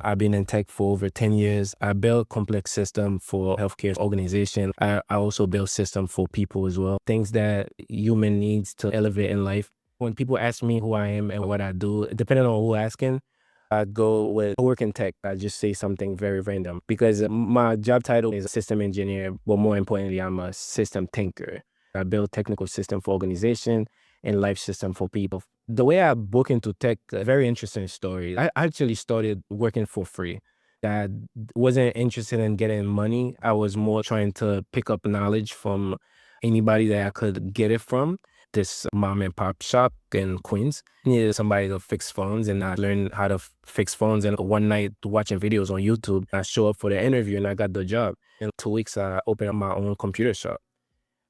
I've been in tech for over 10 years. I build complex system for healthcare organization. I also build system for people as well. Things that human needs to elevate in life. When people ask me who I am and what I do, depending on who asking, I'd go with work in tech. I just say something very random because my job title is a system engineer, but more importantly, I'm a system thinker. I build technical system for organization and life system for people. The way I book into tech, a very interesting story. I actually started working for free. I wasn't interested in getting money. I was more trying to pick up knowledge from anybody that I could get it from. This mom and pop shop in Queens needed somebody to fix phones, and I learned how to fix phones. And one night, watching videos on YouTube, I show up for the interview and I got the job. In 2 weeks, I opened up my own computer shop.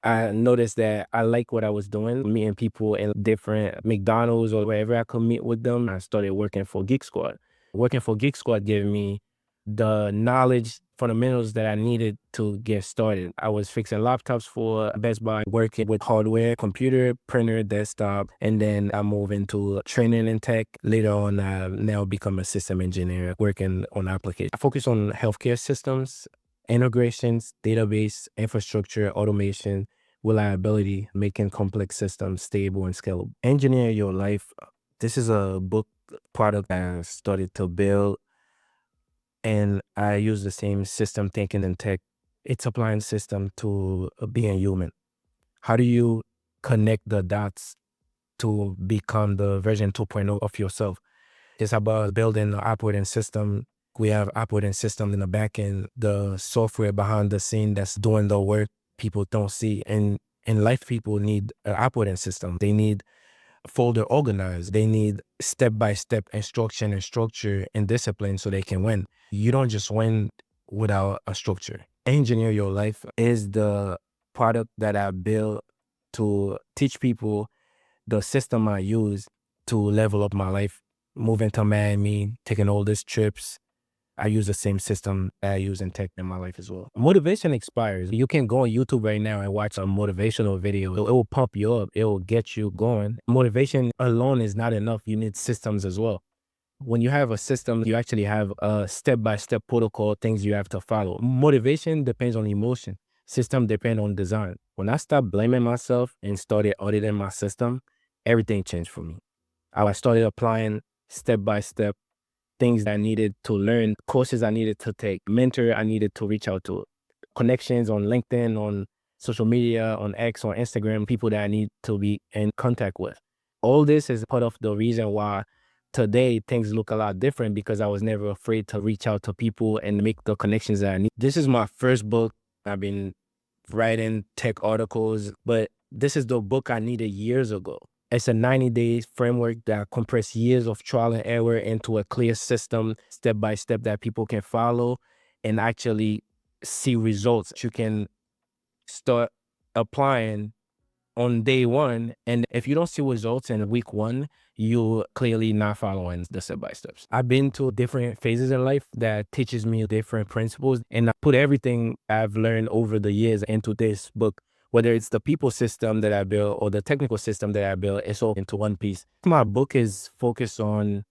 I noticed that I like what I was doing, meeting people in different McDonald's or wherever I could meet with them. I started working for Geek Squad. Working for Geek Squad gave me the knowledge, fundamentals that I needed to get started. I was fixing laptops for Best Buy, working with hardware, computer, printer, desktop, and then I moved into training in tech. Later on, I now become a system engineer working on applications. I focus on healthcare systems, integrations, database, infrastructure, automation, reliability, making complex systems stable and scalable. Engineer Your Life. This is a book product I started to build, and I use the same system thinking in tech. It's applying system to being human. How do you connect the dots to become the version 2.0 of yourself? It's about building an operating system. We have operating system in the back end, the software behind the scene that's doing the work people don't see. And in life, people need an operating system. They need folder organized. They need step-by-step instruction and structure and discipline so they can win. You don't just win without a structure. Engineer Your Life is the product that I built to teach people the system I use to level up my life. Moving to Miami, taking all these trips, I use the same system I use in tech in my life as well. Motivation expires. You can go on YouTube right now and watch a motivational video. It will pump you up. It will get you going. Motivation alone is not enough. You need systems as well. When you have a system, you actually have a step-by-step protocol, things you have to follow. Motivation depends on emotion. System depend on design. When I stopped blaming myself and started auditing my system, everything changed for me. I started applying step-by-step things that I needed to learn, courses I needed to take, mentor I needed to reach out to, connections on LinkedIn, on social media, on X, on Instagram, people that I need to be in contact with. All this is part of the reason why today things look a lot different, because I was never afraid to reach out to people and make the connections that I need. This is my first book. I've been writing tech articles, but this is the book I needed years ago. It's a 90-day framework that compress years of trial and error into a clear system, step by step, that people can follow and actually see results. You can start applying on day one. And if you don't see results in week one, you clearly not following the step by steps. I've been to different phases in life that teaches me different principles, and I put everything I've learned over the years into this book. Whether it's the people system that I built or the technical system that I built, it's all into one piece. My book is focused on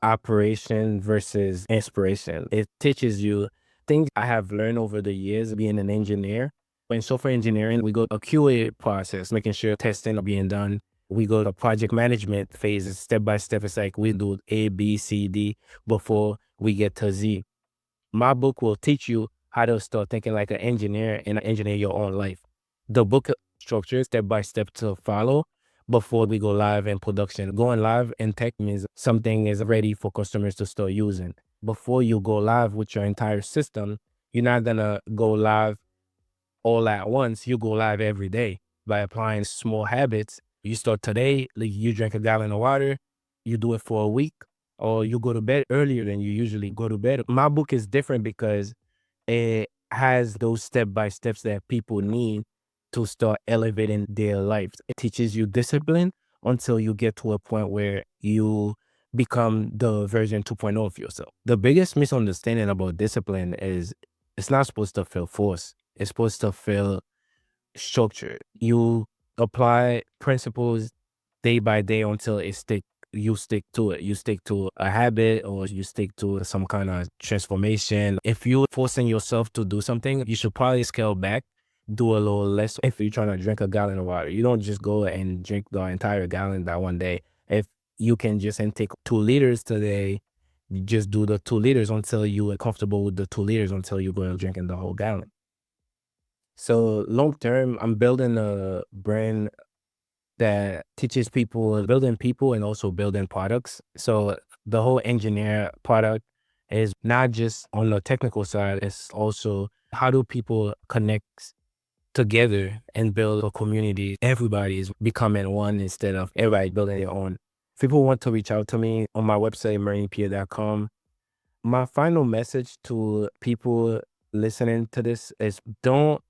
operation versus inspiration. It teaches you things I have learned over the years being an engineer. In software engineering, we go a QA process, making sure testing are being done. We go to project management phases, step by step. It's like we do A, B, C, D before we get to Z. My book will teach you how to start thinking like an engineer and engineer your own life. The book structure, step by step to follow before we go live in production. Going live in tech means something is ready for customers to start using. Before you go live with your entire system, you're not gonna go live all at once. You go live every day by applying small habits. You start today, like you drink a gallon of water, you do it for a week, or you go to bed earlier than you usually go to bed. My book is different because it has those step by steps that people need to start elevating their lives. It teaches you discipline until you get to a point where you become the version 2.0 of yourself. The biggest misunderstanding about discipline is it's not supposed to feel forced. It's supposed to feel structured. You apply principles day by day until it stick. you stick to it. You stick to a habit or you stick to some kind of transformation. If you're forcing yourself to do something, you should probably scale back, do a little less. If you're trying to drink a gallon of water, you don't just go and drink the entire gallon that one day. If you can just intake 2 liters today, you just do the 2 liters until you are comfortable with the 2 liters until you're going to drinking the whole gallon. So long term, I'm building a brand that teaches people building people and also building products. So the whole engineer product is not just on the technical side, it's also how do people connect together and build a community. Everybody is becoming one instead of everybody building their own. If people want to reach out to me on my website, mernypierre.com. My final message to people listening to this is don't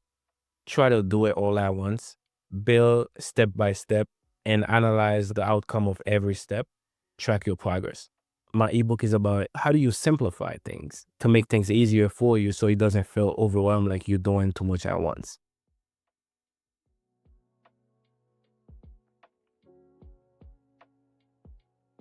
try to do it all at once. Build step by step and analyze the outcome of every step. Track your progress. My ebook is about how do you simplify things to make things easier for you so it doesn't feel overwhelmed like you're doing too much at once.